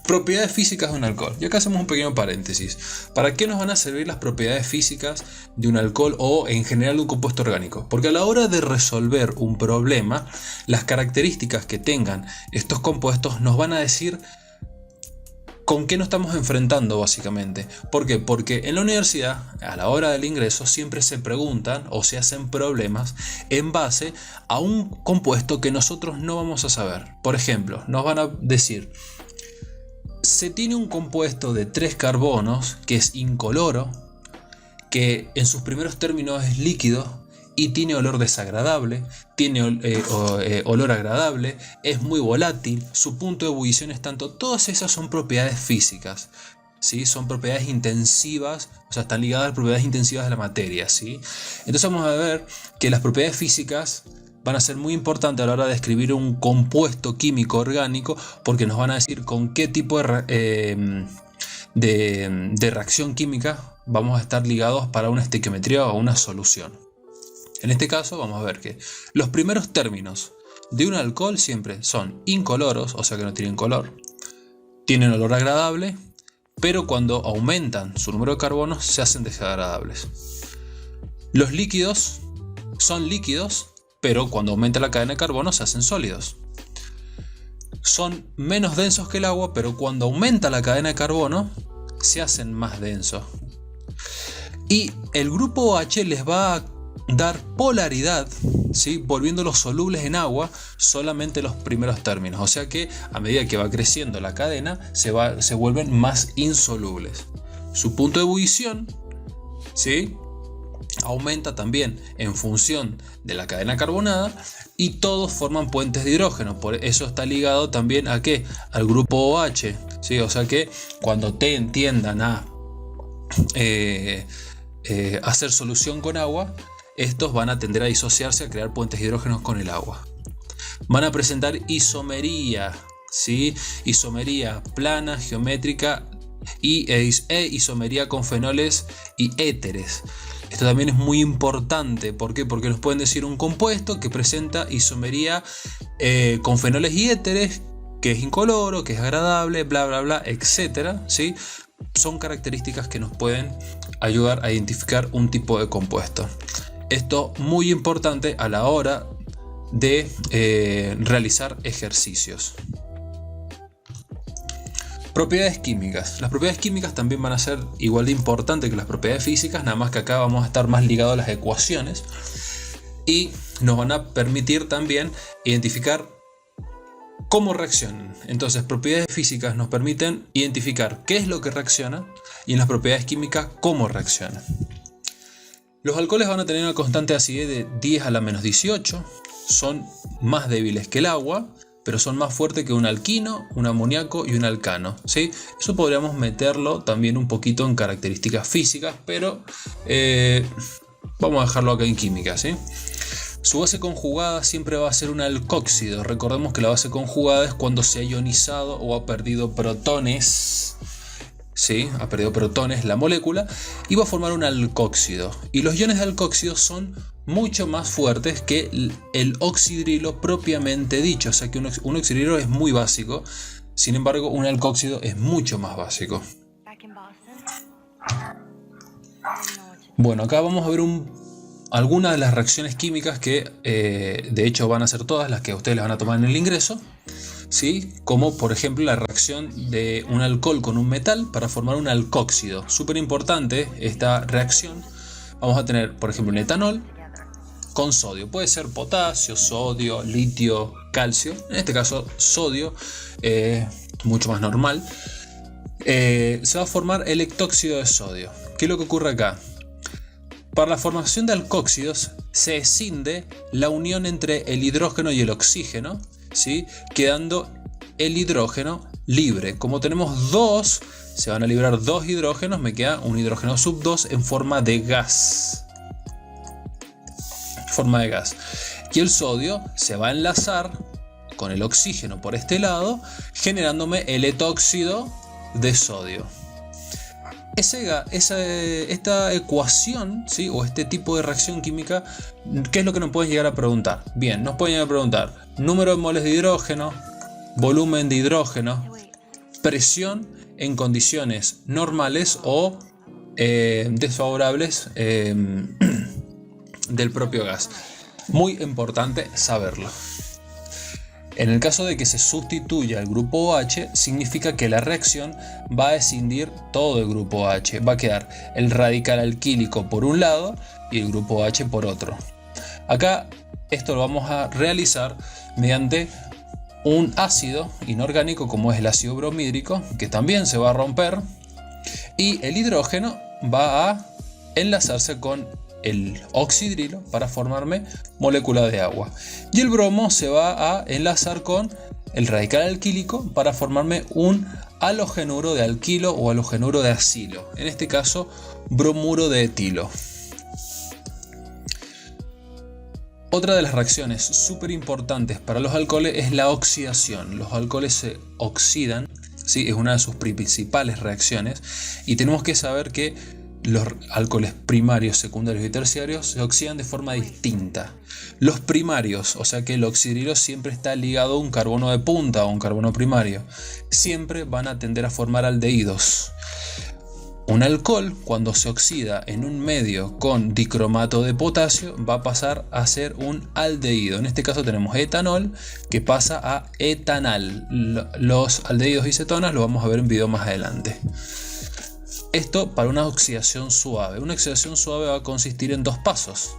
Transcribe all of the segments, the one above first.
Propiedades físicas de un alcohol. Y acá hacemos un pequeño paréntesis. ¿Para qué nos van a servir las propiedades físicas de un alcohol o en general de un compuesto orgánico? Porque a la hora de resolver un problema, las características que tengan estos compuestos nos van a decir con qué nos estamos enfrentando básicamente. ¿Por qué? Porque en la universidad, a la hora del ingreso, siempre se preguntan o se hacen problemas en base a un compuesto que nosotros no vamos a saber. Por ejemplo, nos van a decir: se tiene un compuesto de 3 carbonos que es incoloro, que en sus primeros términos es líquido y tiene olor desagradable, tiene olor agradable, es muy volátil, su punto de ebullición es tanto. Todas esas son propiedades físicas, ¿sí? Son propiedades intensivas, o sea, están ligadas a las propiedades intensivas de la materia, ¿sí? Entonces vamos a ver que las propiedades físicas van a ser muy importantes a la hora de describir un compuesto químico orgánico, porque nos van a decir con qué tipo de reacción química vamos a estar ligados para una estequiometría o una solución. En este caso vamos a ver que los primeros términos de un alcohol siempre son incoloros, o sea que no tienen color, tienen olor agradable, pero cuando aumentan su número de carbonos se hacen desagradables. Los líquidos son líquidos, pero cuando aumenta la cadena de carbono se hacen sólidos. Son menos densos que el agua, pero cuando aumenta la cadena de carbono se hacen más densos. Y el grupo OH les va a dar polaridad, ¿sí? Volviéndolos solubles en agua solamente los primeros términos. O sea que a medida que va creciendo la cadena se vuelven más insolubles. Su punto de ebullición, ¿sí?, aumenta también en función de la cadena carbonada, y todos forman puentes de hidrógeno. Por eso está ligado también a ¿qué? Al grupo OH, ¿sí? O sea que cuando tiendan a hacer solución con agua, estos van a tender a disociarse, a crear puentes de hidrógenos con el agua. Van a presentar isomería, ¿sí? Isomería plana, geométrica e isomería con fenoles y éteres. Esto también es muy importante. ¿Por qué? Porque nos pueden decir un compuesto que presenta isomería con fenoles y éteres, que es incoloro, que es agradable, bla bla bla, etcétera, ¿sí? Son características que nos pueden ayudar a identificar un tipo de compuesto. Esto muy importante a la hora de realizar ejercicios. Propiedades químicas. Las propiedades químicas también van a ser igual de importantes que las propiedades físicas, nada más que acá vamos a estar más ligados a las ecuaciones y nos van a permitir también identificar cómo reaccionan. Entonces, propiedades físicas nos permiten identificar qué es lo que reacciona, y en las propiedades químicas cómo reacciona. Los alcoholes van a tener una constante de acidez de 10 a la menos 18, son más débiles que el agua, pero son más fuertes que un alquino, un amoníaco y un alcano, ¿sí? Eso podríamos meterlo también un poquito en características físicas, pero vamos a dejarlo acá en química, ¿sí? Su base conjugada siempre va a ser un alcóxido. Recordemos que la base conjugada es cuando se ha ionizado o ha perdido protones, ¿sí? Ha perdido protones la molécula y va a formar un alcóxido. Y los iones de alcóxido son mucho más fuertes que el oxidrilo propiamente dicho. O sea que un oxidrilo es muy básico, sin embargo un alcóxido es mucho más básico. Bueno, acá vamos a ver algunas de las reacciones químicas que de hecho van a ser todas las que ustedes les van a tomar en el ingreso, ¿sí? Como por ejemplo la reacción de un alcohol con un metal para formar un alcóxido. Súper importante esta reacción. Vamos a tener por ejemplo un etanol con sodio. Puede ser potasio, sodio, litio, calcio. En este caso sodio, mucho más normal. Se va a formar el hectóxido de sodio. ¿Qué es lo que ocurre acá? Para la formación de alcóxidos se escinde la unión entre el hidrógeno y el oxígeno, ¿sí? Quedando el hidrógeno libre. Como tenemos dos, se van a liberar dos hidrógenos, me queda un hidrógeno sub 2 en forma de gas. Y el sodio se va a enlazar con el oxígeno por este lado, generándome el etóxido de sodio. Esta ecuación, ¿sí? O este tipo de reacción química, ¿qué es lo que nos pueden llegar a preguntar? Bien, nos pueden llegar a preguntar número de moles de hidrógeno, volumen de hidrógeno, presión en condiciones normales o desfavorables del propio gas. Muy importante saberlo. En el caso de que se sustituya el grupo OH, significa que la reacción va a escindir todo el grupo OH. Va a quedar el radical alquílico por un lado y el grupo OH por otro. Acá esto lo vamos a realizar mediante un ácido inorgánico como es el ácido bromídrico, que también se va a romper, y el hidrógeno va a enlazarse con el oxidrilo para formarme molécula de agua, y el bromo se va a enlazar con el radical alquílico para formarme un halogenuro de alquilo o halogenuro de acilo, en este caso bromuro de etilo. Otra de las reacciones súper importantes para los alcoholes es la oxidación. Los alcoholes se oxidan, ¿sí? Es una de sus principales reacciones, y tenemos que saber que los alcoholes primarios, secundarios y terciarios se oxidan de forma distinta. Los primarios, o sea que el oxidrilo siempre está ligado a un carbono de punta o un carbono primario, siempre van a tender a formar aldehídos. Un alcohol, cuando se oxida en un medio con dicromato de potasio, va a pasar a ser un aldehído. En este caso tenemos etanol que pasa a etanal. Los aldehídos y cetonas lo vamos a ver en video más adelante. Esto para una oxidación suave. Una oxidación suave va a consistir en dos pasos.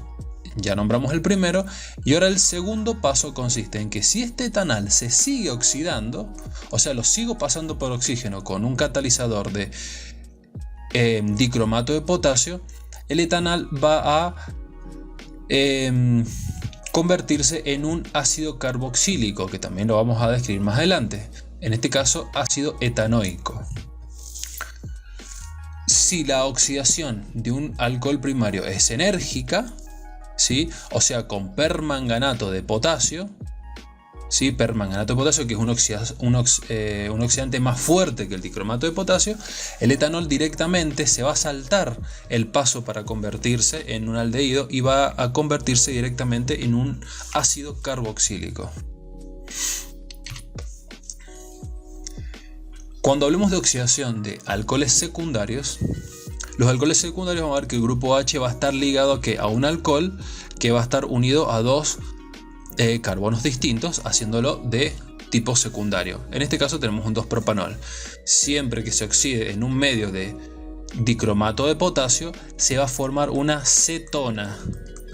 Ya nombramos el primero, y ahora el segundo paso consiste en que si este etanal se sigue oxidando, o sea, lo sigo pasando por oxígeno con un catalizador de dicromato de potasio, el etanal va a convertirse en un ácido carboxílico, que también lo vamos a describir más adelante. En este caso, ácido etanoico. Si la oxidación de un alcohol primario es enérgica, ¿sí? O sea, con permanganato de potasio, ¿sí? Permanganato de potasio, que es un oxidante más fuerte que el dicromato de potasio, el etanol directamente se va a saltar el paso para convertirse en un aldehído y va a convertirse directamente en un ácido carboxílico. Cuando hablemos de oxidación de alcoholes secundarios, los alcoholes secundarios vamos a ver que el grupo OH va a estar ligado a un alcohol que va a estar unido a dos carbonos distintos, haciéndolo de tipo secundario. En este caso tenemos un 2-propanol. Siempre que se oxide en un medio de dicromato de potasio, se va a formar una cetona,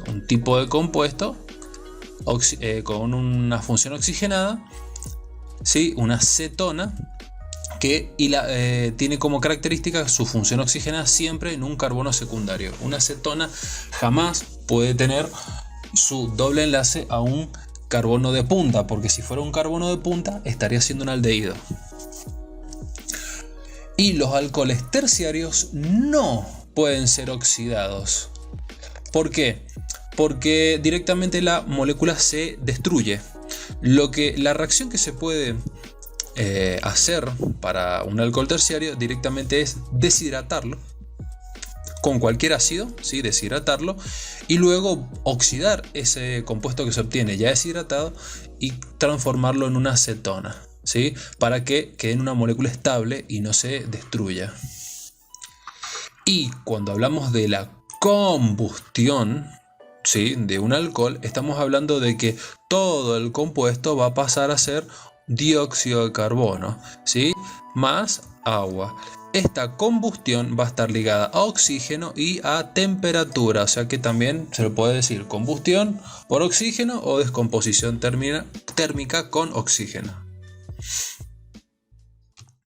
un tipo de compuesto con una función oxigenada, ¿sí? Una cetona que tiene como característica su función oxigenada siempre en un carbono secundario. Una cetona jamás puede tener su doble enlace a un carbono de punta, porque si fuera un carbono de punta estaría siendo un aldehído. Y los alcoholes terciarios no pueden ser oxidados. ¿Por qué? Porque directamente la molécula se destruye. La reacción que se puede hacer para un alcohol terciario directamente es deshidratarlo con cualquier ácido, ¿sí? Deshidratarlo y luego oxidar ese compuesto que se obtiene ya deshidratado y transformarlo en una cetona, ¿sí? Para que quede en una molécula estable y no se destruya. Y cuando hablamos de la combustión, ¿sí? De un alcohol, estamos hablando de que todo el compuesto va a pasar a ser dióxido de carbono, ¿sí? Más agua. Esta combustión va a estar ligada a oxígeno y a temperatura, o sea que también se lo puede decir combustión por oxígeno o descomposición térmica con oxígeno.